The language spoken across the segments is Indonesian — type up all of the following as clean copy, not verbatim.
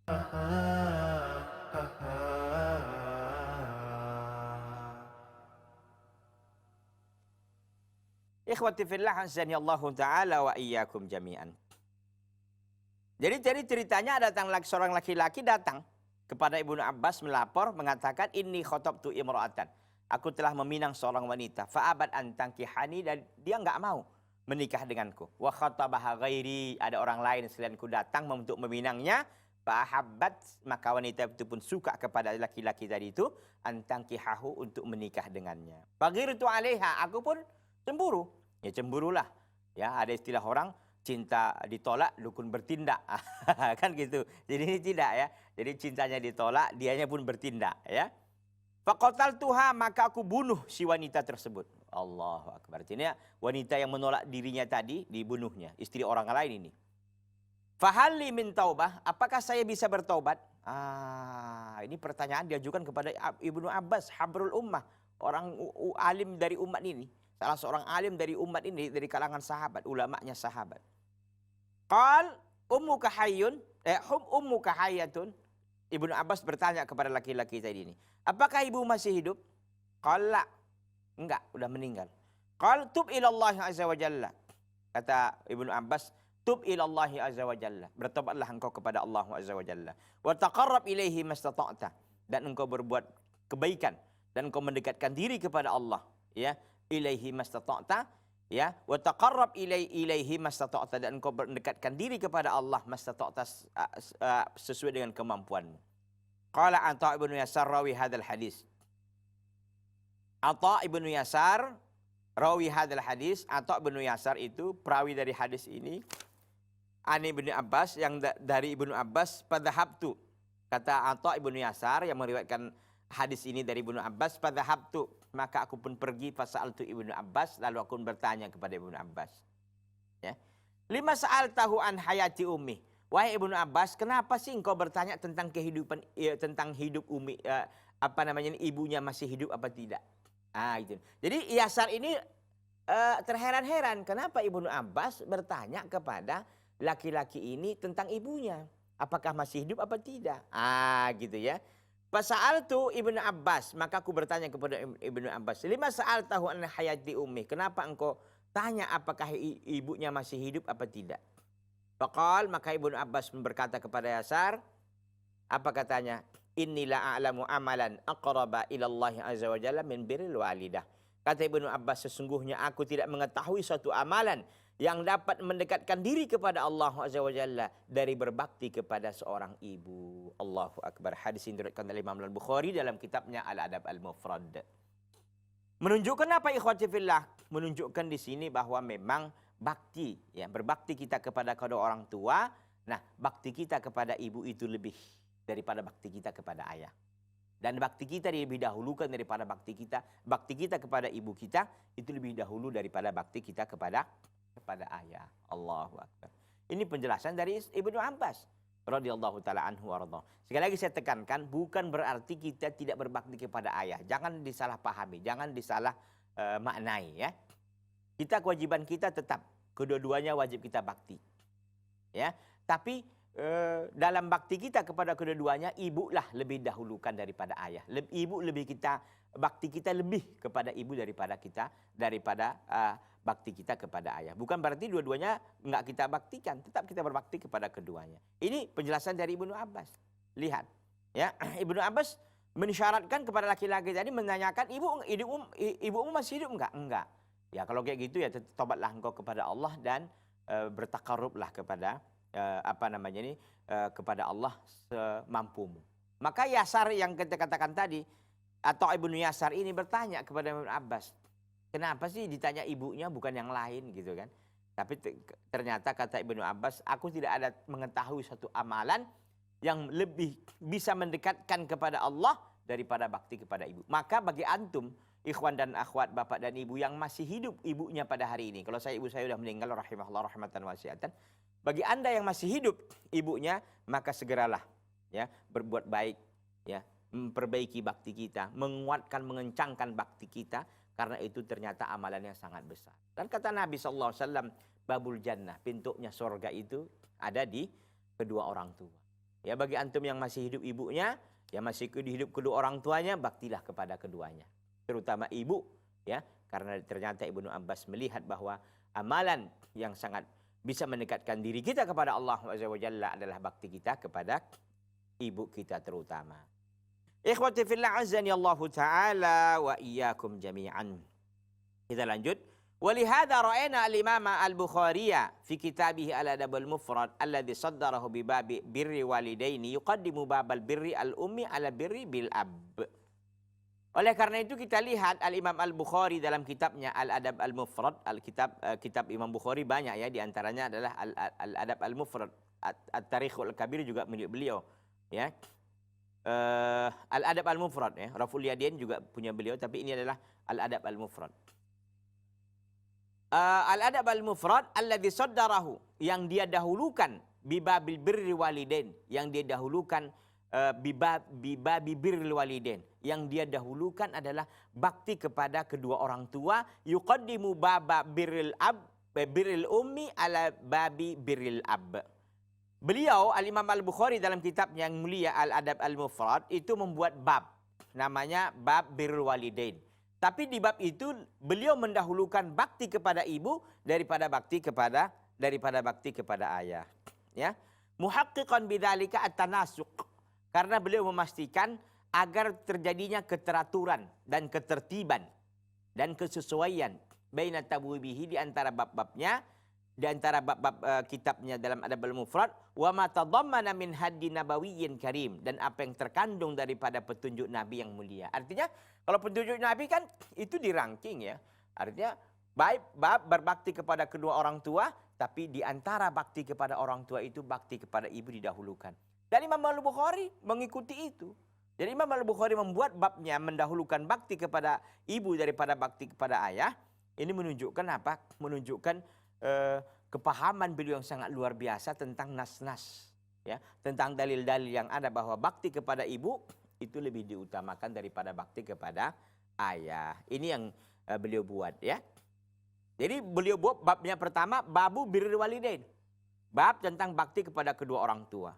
Ikhwati fillah, azani Allah Ta'ala wa iyyakum jami'an. Jadi ceritanya datang seorang laki-laki datang kepada Ibnu Abbas melapor mengatakan inni khatabtu imra'atan. Aku telah meminang seorang wanita. Fa'abad an tankihani, dan dia enggak mau menikah denganku. Wa khatabaha ghairi, ada orang lain selainku datang untuk meminangnya. Fa'ahabbat, maka wanita itu pun suka kepada laki-laki tadi itu, an tankihahu, untuk menikah dengannya. Faghirtu 'alaiha, aku pun cemburu. Ya cemburulah. Ya, ada istilah orang cinta ditolak dukun bertindak. Kan gitu. Jadi ini tidak ya. Jadi cintanya ditolak, dianya pun bertindak ya. Faqataltuha, maka aku bunuh si wanita tersebut. Allahu akbar. Ini wanita yang menolak dirinya tadi dibunuhnya, istri orang lain ini. Fahalli min taubah, apakah saya bisa bertaubat? Ini pertanyaan diajukan kepada Ibnu Abbas, habrul ummah, orang alim dari umat ini. Salah seorang alim dari umat ini, dari kalangan sahabat, ulamanya sahabat. Qal ummuka hayyun, ummuka hayyatun. Ibnu Abbas bertanya kepada laki-laki tadi ini, apakah ibu masih hidup? Qala, enggak, udah meninggal. Qal tub ilallahi azza wa jalla. Kata Ibnu Abbas, tub ilallahi azza wa jalla. Bertobatlah engkau kepada Allah azza wa jalla. Wa taqarrab ilaihi mastata'ta. Dan engkau berbuat kebaikan dan engkau mendekatkan diri kepada Allah, ya. Ilaihi mastata'ta, ya, wa taqarrab ilaihi mastata'ta, dan engkau mendekatkan diri kepada Allah mastata'ta, sesuai dengan kemampuanmu. Qala Atha ibnu Yasar rawi hadzal hadis. Atha ibnu Yasar rawi hadzal hadis. Atha ibnu Yasar itu perawi dari hadis ini. Ani ibnu Abbas, yang dari Ibnu Abbas, padhahabtu. Kata Atha ibnu Yasar yang meriwayatkan hadis ini dari Ibnu Abbas, padhahabtu, maka aku pun pergi, fasa'altu Ibnu Abbas, lalu aku pun bertanya kepada Ibnu Abbas. Ya. Lima sa'altahu an hayati ummi. Wahai Ibnu Abbas, kenapa sih engkau bertanya tentang kehidupan, tentang hidup Umi, ibunya masih hidup apa tidak? Gitu. Jadi Yasar ini terheran-heran kenapa Ibnu Abbas bertanya kepada laki-laki ini tentang ibunya, apakah masih hidup apa tidak? Gitu ya. Fasa'altu Ibnu Abbas, maka aku bertanya kepada Ibnu Abbas, lima sa'altahu an hayati ummi, kenapa engkau tanya apakah ibunya masih hidup apa tidak? Faqal, maka Ibnu Abbas berkata kepada Yasar, apa katanya? Innila a'lamu amalan aqraba ilallahi azza wa jalla min birril walidah. Kata Ibnu Abbas, sesungguhnya aku tidak mengetahui suatu amalan yang dapat mendekatkan diri kepada Allah azza wa jalla dari berbakti kepada seorang ibu. Allahu akbar. Hadis ini diriwayatkan oleh Imam Al-Bukhari dalam kitabnya Al-Adab Al-Mufrad. Menunjukkan apa ikhwati fillah? Menunjukkan di sini bahwa memang bakti, ya, berbakti kita kepada kedua orang tua. Nah, bakti kita kepada ibu itu lebih daripada bakti kita kepada ayah. Dan bakti kita lebih dahulukan daripada bakti kita kepada ibu kita itu lebih dahulu daripada bakti kita kepada ayah. Allahu akbar. Ini penjelasan dari Ibnu Abbas radhiyallahu taala anhu warḍah. Sekali lagi saya tekankan, bukan berarti kita tidak berbakti kepada ayah. Jangan disalahpahami, jangan disalah maknai ya. Kewajiban kita tetap kedua-duanya wajib kita bakti. Ya, tapi dalam bakti kita kepada kedua-duanya, ibu lah lebih dahulukan daripada ayah. Bakti kita lebih kepada ibu daripada bakti kita kepada ayah. Bukan berarti dua-duanya enggak kita baktikan, tetap kita berbakti kepada keduanya. Ini penjelasan dari Ibnu Abbas. Lihat, ya, Ibnu Abbas mensyaratkan kepada laki-laki tadi, menanyakan, ibumu masih hidup enggak? Enggak. Ya, kalau kayak gitu ya tobatlah engkau kepada Allah dan bertakarrublah kepada kepada Allah semampumu. Maka Yasar yang kita katakan tadi, atau Ibnu Yasar ini bertanya kepada Ibnu Abbas, kenapa sih ditanya ibunya bukan yang lain gitu kan? Tapi ternyata kata Ibnu Abbas, aku tidak ada mengetahui satu amalan yang lebih bisa mendekatkan kepada Allah daripada bakti kepada ibu. Maka bagi antum, ikhwan dan akhwat, bapak dan ibu yang masih hidup ibunya pada hari ini. Kalau ibu saya sudah meninggal, rahimahullah rahmatan wasi'atan. Bagi Anda yang masih hidup ibunya, maka segeralah ya berbuat baik, ya, memperbaiki bakti kita, menguatkan, mengencangkan bakti kita, karena itu ternyata amalan yang sangat besar. Dan kata Nabi SAW, babul jannah, pintunya surga itu ada di kedua orang tua. Ya, bagi antum yang masih hidup ibunya, yang masih hidup kedua orang tuanya, baktilah kepada keduanya. Terutama ibu, ya, karena ternyata Ibnu Abbas melihat bahwa amalan yang sangat bisa mendekatkan diri kita kepada Allah Azza wa Jalla adalah bakti kita kepada ibu kita terutama. Ikhwati fillah azani Allah Ta'ala wa iyyakum jami'an. Kita lanjut. ولهذا رأينا الإمام البخاري في كتابه الأدب المفرد الذي صدره بباب بر والدين يقدم باب البر الأم على البر بالأب. Oleh karena itu kita lihat Al-Imam Al-Bukhari dalam kitabnya Al-Adab Al-Mufrad, kitab Imam Bukhari banyak ya, diantaranya adalah Al-Adab Al-Mufrad, At-Tarikhul Kabir juga milik beliau, ya. Al-Adab Al-Mufrad ya, Raful Yadain juga punya beliau, tapi ini adalah Al-Adab Al-Mufrad. Al-Adab Al-Mufrad alladzi saddarahu, yang dia dahulukan bibabil birri walidain, yang dia dahulukan bibabi birril walidain, yang dia dahulukan adalah bakti kepada kedua orang tua, yuqaddimu baba birril ummi ala babi birril ab. Beliau Al-Imam Al-Bukhari dalam kitabnya yang mulia Al-Adab Al-Mufrad itu membuat bab namanya bab birrul walidain. Tapi di bab itu beliau mendahulukan bakti kepada ibu daripada bakti kepada ayah. Ya, muhaqqiqan bidzalika at-tanasuq, karena beliau memastikan agar terjadinya keteraturan dan ketertiban dan kesesuaian baina tabwibihi di antara bab-babnya, di antara bab-bab kitabnya dalam Adab Al-Mufrad, wa ma tadammana min haddi nabawiyyin karim, dan apa yang terkandung daripada petunjuk Nabi yang mulia. Artinya kalau petunjuk Nabi kan itu dirangking ya. Artinya baik bab berbakti kepada kedua orang tua, tapi di antara bakti kepada orang tua itu bakti kepada ibu didahulukan. Dan Imam Al-Bukhari mengikuti itu. Jadi Imam Al-Bukhari membuat babnya mendahulukan bakti kepada ibu daripada bakti kepada ayah. Ini menunjukkan apa? Menunjukkan kepahaman beliau yang sangat luar biasa tentang nas-nas, ya, tentang dalil-dalil yang ada bahwa bakti kepada ibu itu lebih diutamakan daripada bakti kepada ayah. Ini yang beliau buat, ya. Jadi beliau buat babnya pertama babu birrul walidain, bab tentang bakti kepada kedua orang tua.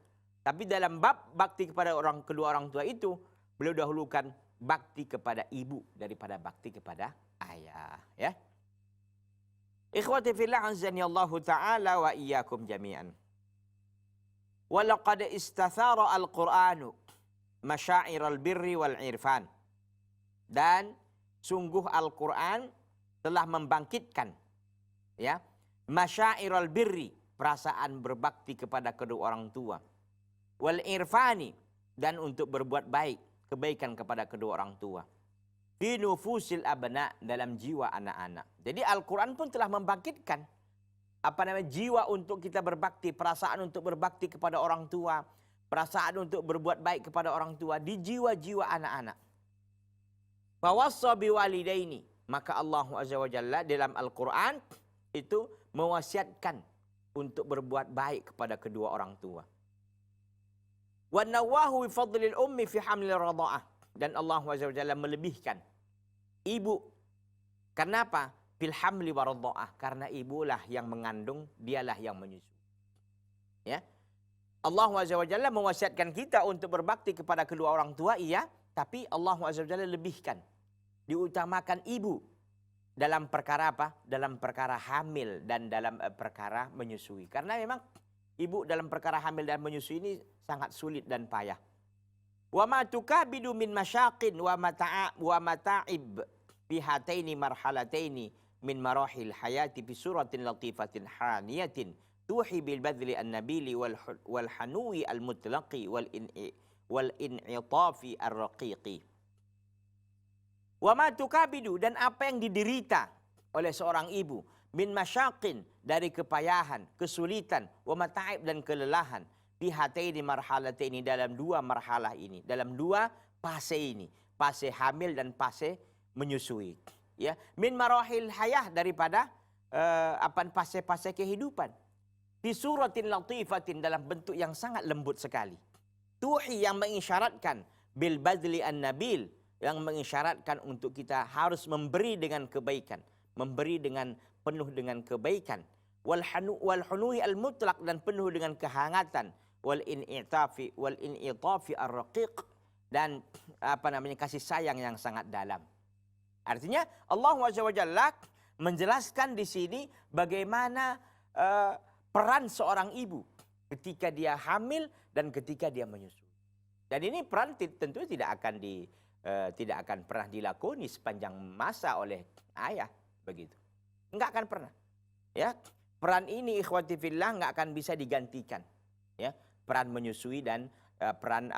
Tapi dalam bab bakti kepada kedua orang tua itu beliau dahulukan bakti kepada ibu daripada bakti kepada ayah, ya. Ikhwati fillah azani Allah Ta'ala wa iyyakum jami'an. Wa laqad istathara al-Qur'anu masyairal birri wal irfan. Dan sungguh Al-Quran telah membangkitkan, ya, masyairal birri, perasaan berbakti kepada kedua orang tua, wal irfani, dan untuk berbuat baik, kebaikan kepada kedua orang tua, fi nufusil abna, dalam jiwa anak-anak. Jadi Al-Quran pun telah membangkitkan jiwa untuk kita berbakti, perasaan untuk berbakti kepada orang tua, perasaan untuk berbuat baik kepada orang tua di jiwa-jiwa anak-anak. Fawassa biwalidaini, maka Allah Azza wa Jalla dalam Al-Quran itu mewasiatkan untuk berbuat baik kepada kedua orang tua. Wa nawahu bi fadlil ummi fi hamlil radha'ah, dan Allah Azza wa Jalla melebihkan ibu. Kenapa? Fil hamli wa radha'ah, karena ibulah yang mengandung, dialah yang menyusui. Ya. Allah Azza wa Jalla mewasiatkan kita untuk berbakti kepada kedua orang tua, iya, tapi Allah Azza wa Jalla lebihkan, diutamakan ibu dalam perkara apa? Dalam perkara hamil dan dalam perkara menyusui. Karena memang ibu dalam perkara hamil dan menyusui ini sangat sulit dan payah. Wa ma tukabidu min masyaqin wa mata'ib fi hataini marhalataini min marahil hayati fi suratin latifatin haniyatin tuhi bil badli an-nabili wal hanui al-mutlaqi wal in'itafi ar-raqiqi. Wa ma tukabidu, dan apa yang diderita oleh seorang ibu, min masyaqin, dari kepayahan, kesulitan, wa mata'ib, dan kelelahan, fi hataini marhalataini, dalam dua marhalah ini, dalam dua fase ini, fase hamil dan fase menyusui, ya, min marahil hayah, daripada fase-fase kehidupan, fi suratin latifatin, dalam bentuk yang sangat lembut sekali, tuhi, yang mengisyaratkan, bil badli an-nabil, yang mengisyaratkan untuk kita harus memberi dengan kebaikan, memberi dengan penuh dengan kebaikan, wal hunui al-mutlaq, dan penuh dengan kehangatan, wal in'itafi ar-raqiq, dan kasih sayang yang sangat dalam. Artinya Allah Azza wa Jalla menjelaskan di sini bagaimana peran seorang ibu ketika dia hamil dan ketika dia menyusui. Dan ini peran tentu tidak akan pernah dilakoni sepanjang masa oleh ayah, begitu. Enggak akan pernah. Ya, peran ini ikhwati fillah enggak akan bisa digantikan. Ya, peran menyusui dan peran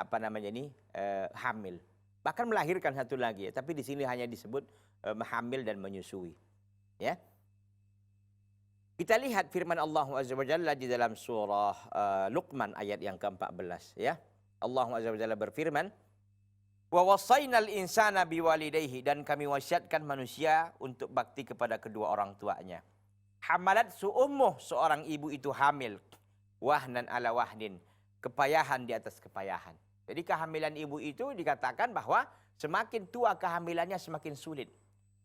hamil. Bahkan melahirkan satu lagi, ya, tapi di sini hanya disebut hamil dan menyusui. Ya. Kita lihat firman Allah Azza wa Jalla di dalam surah Luqman ayat yang ke-14, ya. Allah Azza wa Jalla berfirman, "Wa wassaynal insana biwalidayhi," dan kami wasiatkan manusia untuk bakti kepada kedua orang tuanya. Hamalat ummuh, seorang ibu itu hamil, wahnan ala wahnin, kepayahan di atas kepayahan. Jadi kehamilan ibu itu dikatakan bahwa semakin tua kehamilannya semakin sulit.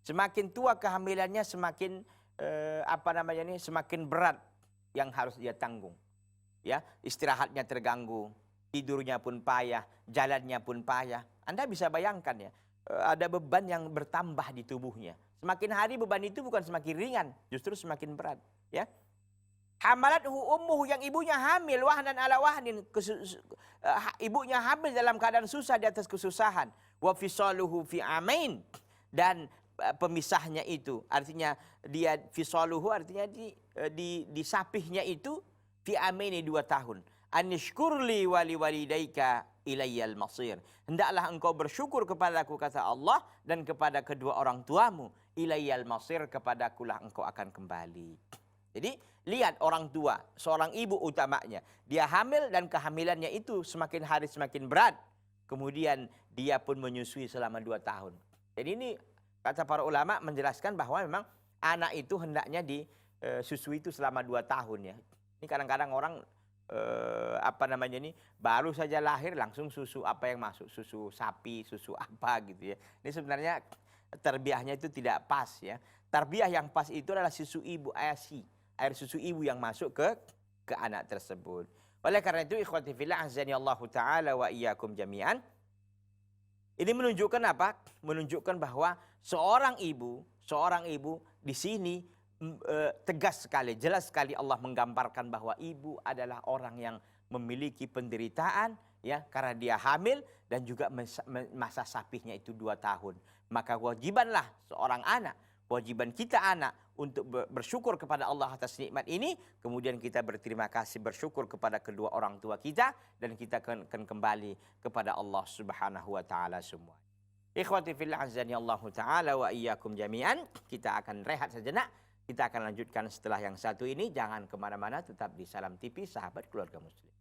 Semakin tua kehamilannya semakin semakin berat yang harus dia tanggung. Ya, istirahatnya terganggu, tidurnya pun payah, jalannya pun payah. Anda bisa bayangkan ya, ada beban yang bertambah di tubuhnya. Semakin hari beban itu bukan semakin ringan, justru semakin berat. Ya, hamalathu ummuhu, yang ibunya hamil, wahnan ala wahnin, ibunya hamil dalam keadaan susah di atas kesusahan. Wa fisaluhu fi amain, dan pemisahnya itu artinya dia fisaluhu artinya disapihnya itu fi amaini 2 tahun. Anishkurli wali walidaika ilayyal masir, hendaklah engkau bersyukur kepadaku, kata Allah, dan kepada kedua orang tuamu, ilayyal masir, kepadakulah engkau akan kembali. Jadi lihat orang tua, seorang ibu utamanya, dia hamil dan kehamilannya itu semakin hari semakin berat. Kemudian dia pun menyusui selama 2 tahun. Jadi ini kata para ulama menjelaskan bahwa memang anak itu hendaknya disusui itu selama 2 tahun ya. Ini kadang-kadang orang baru saja lahir langsung susu apa yang masuk, susu sapi, susu apa gitu ya. Ini sebenarnya tarbiyahnya itu tidak pas ya. Tarbiyah yang pas itu adalah susu ibu, air susu ibu yang masuk ke anak tersebut. Oleh karena itu ikhwati fillah azani Allah taala wa iyyakum jami'an. Ini menunjukkan apa? Menunjukkan bahwa seorang ibu di sini tegas sekali, jelas sekali Allah menggambarkan bahwa ibu adalah orang yang memiliki penderitaan ya, karena dia hamil dan juga masa sapihnya itu 2 tahun. Maka wajibanlah seorang anak, wajiban kita anak untuk bersyukur kepada Allah atas nikmat ini, kemudian kita berterima kasih, bersyukur kepada kedua orang tua kita, dan kita akan kembali kepada Allah Subhanahu wa taala semua. Ikhwati fillah azani Allah taala wa iyyakum jami'an. Kita akan rehat sejenak. Kita akan lanjutkan setelah yang satu ini. Jangan kemana-mana, tetap di Salam TV, sahabat keluarga muslim.